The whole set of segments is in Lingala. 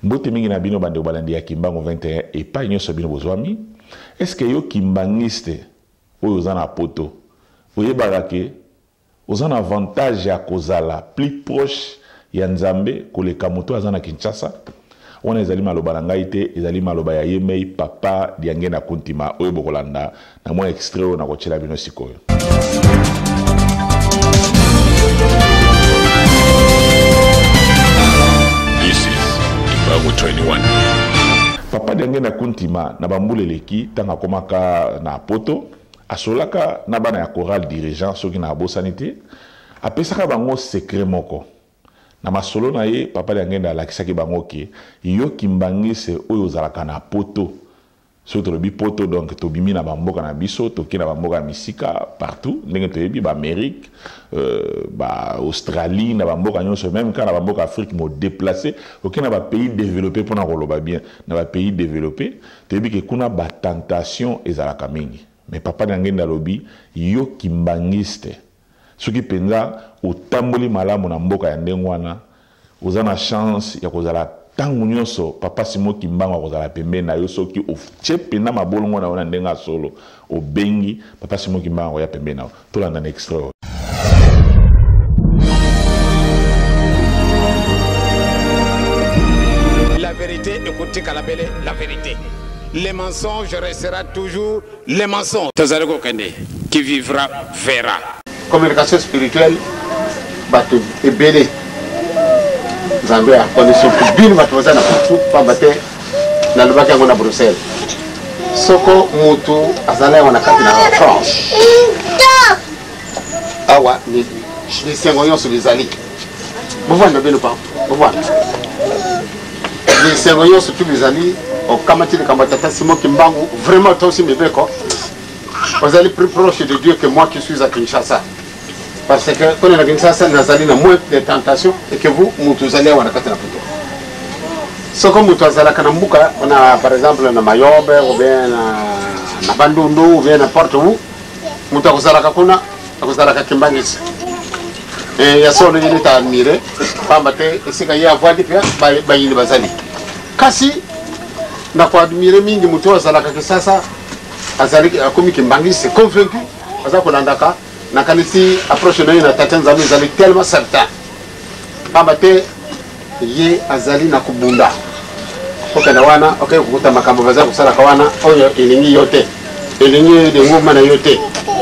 Mbote mingi na bino bande obalandi ya Kimbangu 21 et pas nyoso bino bozwami. Est-ce que yo kimbangiste oyo ozana poto oyebaka ke ozana avantage ya kozala plus proche ya Nzambe koleka moto azana Kinshasa? On ezali maloba na ngai te, ezali maloba ya Yemei papa diange na kuntima oyo bokolanda na mwa extrait oyo na kochela bino sikoyo. This is Kimbangu 21. Papa diange na kuntima na bambule leki tanga komaka na poto asolaka na bana ya choral dirigeant soki na bosanité apesaka bango secret moko. Na masolo na ye papa diange alakisaki bango ke yo kimbangise oyo zalaka na poto. Soki tolobi poto donc tobimi na bamboka na biso toki na bamboka misika partout ndenge toyebi ba Amérique ba Australie na bamboka nyonso même quand na bamboka Afrique mo déplacer oki na ba pays développés pour na koloba bien na ba pays développés toyebi ke kuna ba tentation ezalaka mingi. Mais papa diange lobi yo kimbangiste soki penza otamboli malamu na mboka ya ndenge wana ozana chance ya kozala tangu nyonso papa Simon Kimbangu akozala pembeni na yo soki ochepe na mabolongo na ona ndenga solo obengi papa Simon Kimbangu ya pembeni na tolanda na extra. La vérité, écoutez Kalabele, la vérité. Les mensonges restera toujours les mensonges. Tazareko Kende, qui vivra verra. Communication spirituelle, bateau et belé. Zambé a condition pour bien bateau na tout pas bateau na le bac à Bruxelles. Soko mutu azala wana kati na France. Awa ni sengoyon sur les alliés. Vous voyez bien ou pas? Vous voyez. Les sengoyon sur tous les alliés au Kamati de Kambatata Simon Kimbangu vraiment toi aussi me beko. Vous allez plus proche de Dieu que moi qui suis à Kinshasa. Parce que quand on a Kinshasa, nous avons moins de tentations et que vous, vous allez avoir la carte. Ce que vous allez faire, on a par exemple na Mayobe, ou bien na Bandundu, ou bien n'importe où, vous allez faire Kimbangis. Et il y a ça, on est admiré, et c'est qu'il y a voix de pierre, il y a des Kasi, n'a pas admiré, mais vous allez faire Kinshasa, comme Kimbangis, c'est convaincu, parce que l'andaka. Na kanisi approche na ina tata nzambe zali tellement certain pambate ye azali na kubunda oka na wana okay kukuta makambo baza kusala kawana oyo elingi yote elingi de ngoma na yote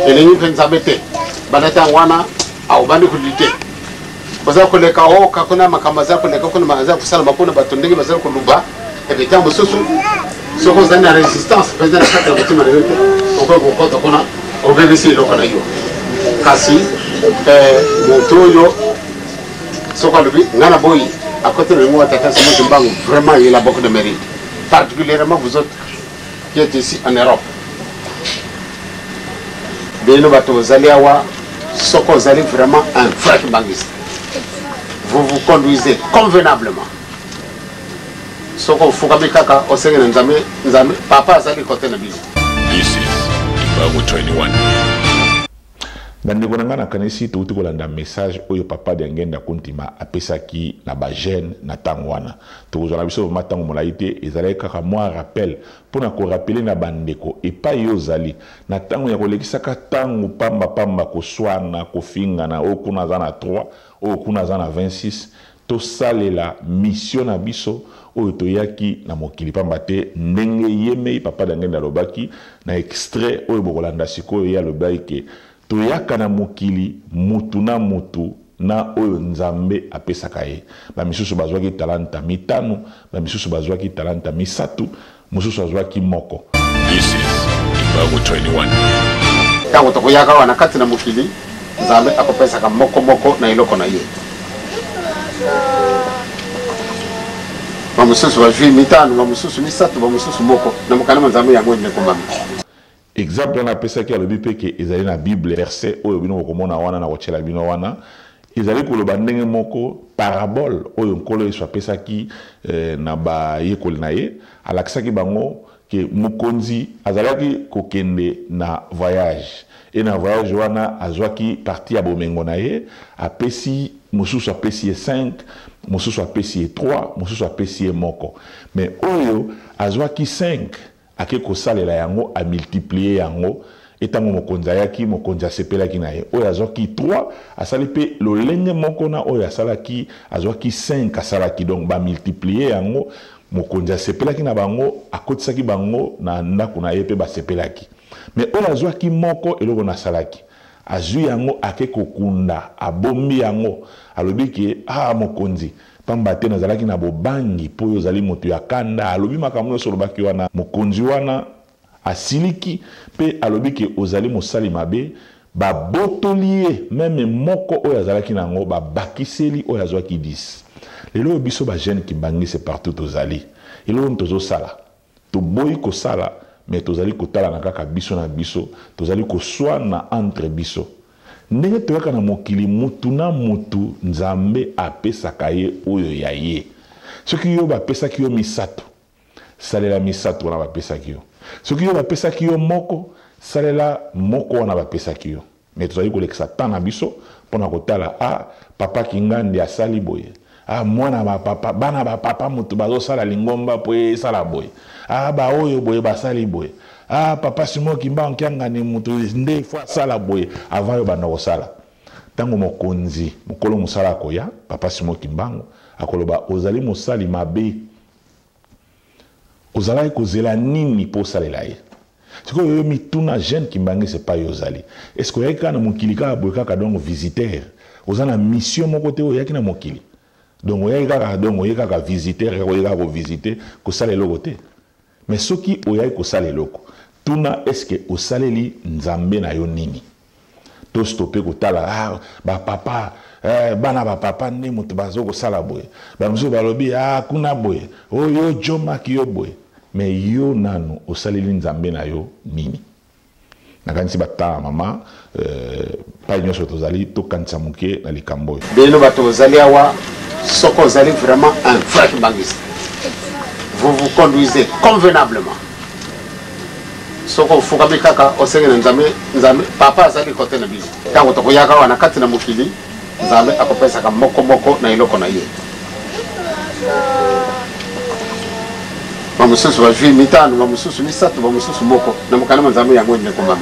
elingi nzambe te banata wana au bandi kudite baza koleka o kakona makambo za koleka kuna maza kusala makuna batondenge baza kuluba et tambo susu soko zani na resistance pesa na kata kutima na yote oko kokota kuna obebisi lokana yo kasi motoyo soka lubi ngana boy à côté de moi tata Simon Kimbangu vraiment il a beaucoup de mérite particulièrement vous autres qui êtes ici en Europe bino bato zaliawa soko zali vraiment un vrai kimbangiste vous vous conduisez convenablement soko fukami kaka osenge nzambe papa zali côté na biso. This is Kimbangu 21. Bandeko nanga na kanisi touti kolanda message oyo papa diange na kuntima apesaki na ba jeune na tangwana tozona biso matango molaite ezalaki kaka moi rappel pona ko rappeler na bandeko et pas yo zali na tango ya kolekisaka tango pamba koswana kofingana o kuna za na 3 o kuna za na 26 to salela mission na biso oyo toyaki na mokili pamba te ndenge Yemei papa diange na lobaki na extrait oyo bokolanda sikoyo ya lobaki toyaka na mokili mutu na oyo Nzambe apesaka ye ba misusu bazwaki talanta mitano ba misusu bazwaki talanta misatu mususu bazwaki moko. This is Kimbangu 21. Tango tokoyaka wana kati na mokili Nzambe akopesaka moko na iloko na ye ba misusu bazwi mitano ba misusu misatu ba misusu moko na mokana Nzambe yango ne komama. Exemple on appelle ça qui a le but que ezali na Bible verset oyo bino bokomona wana na kochela bino wana ezali koloba ndenge moko parabole oyo nkolo Yesu apesaki na ba yekoli na ye alakisaki bango ke mokonzi azalaki kokende na voyage et na voyage wana azwaki parti ya bomengo na ye apesi mosusu apesi 5, mosusu apesi 3, mosusu apesi moko. Mais oyo azwaki 5 ake kosalela yango a multiplier yango etango mokonzi ayaki mokonzi asepelaki na ye. Oyo azwaki 3 asali pe lolenge moko na oyo asalaki azwaki 5 asalaki, donc ba multiplier yango mokonzi asepelaki na bango akotisaki bango na ndako na ye pe basepelaki. Mais oyo azwaki moko eloko nasalaki azwi yango ake kokunda abombi yango alobi ke mokonzi pamba te nazalaki na bobangi po oyo ozali moto ya kanda, alobi makambo nyonso olobaki wana. Mokonzi wana asiliki pe alobi ke ozali mosali mabe, babotoli ye meme moko oyo azalaki nango babakiseli oyo azwaki 10. Lelo biso ba jeune Kimbangi c'est partout tozali eloko tozosala toboyi kosala mais tozali kotala na kaka biso na biso, tozali koswana entre biso ndenge toyaka na mokili mutu na mutu nzambe apesaka ye oyo ya ye. Soki yo bapesaki yo misato salela misato wana bapesaki yo, soki yo bapesaki yo moko salela moko wana bapesaki yo. Mais tozali kolekisa ta na biso mpona kotala papa Kingandi asali boye, mwana ba papa bana ba papa mutu bazosala lingomba po esala boye, ba oyo boye basali boye, papa Simon Kimbangu kiangani mutu nde fo sala boye avant yo banda kosala. Tango mokonzi mokolo musala koya papa Simon Kimbangu akoloba ozali mosali mabe, ozalaki kozela nini po salela ye. Siko yo mituna jeune Kimbangi c'est pas yozali. Est-ce que yaka na mokili ka boye kaka donc visiteur, ozana mission moko te oyaki na mokili. Donc oyaka donc oyaka visiteur, oyaka ko visiter ko sala eloko te. Mais soki oyaki ko sala eloko tuna est-ce que osaleli nzambe na yo nini? To stopper ko tala ba papa bana ba papa ne mutu bazo ko sala boye, ba muso balobi kuna boye oyo joma ki yo boye. Mais yo nano osaleli nzambe na yo nini? Nakanisi bata mama pa nyonso tozali to kanisa muke na likambo. Bino bato ozali awa soko ozali vraiment un vrai Kimbangiste. Vous vous conduisez convenablement. Soko fukami kaka osenge na nzambe papa azali kote na biso. Tango tokoyaka wana kati na mukili nzambe akopesa ka moko na iloko na ye. Bamususu bajui mitano, bamususu misatu, bamususu moko na mukana nzambe yango ine komama.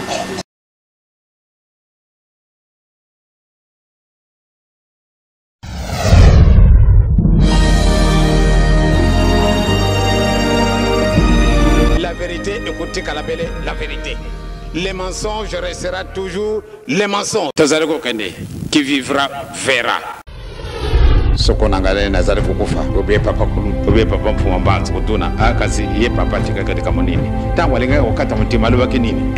La vérité, écoutez Kalabele, la vérité. Les mensonges restera toujours les mensonges. Tazareko Kende, qui vivra verra. Soko nangale nazari kukufa obe papa kulu obe papa mpuma mbanzi kutuna akazi ye papa chika katika monini tangu alinga wakata mtima lubaki nini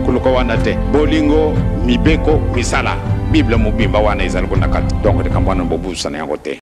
kuluko wana te bolingo mibeko misala Bible mubimba wana izali kuna kati donc de kambwana mbobusa na yango te.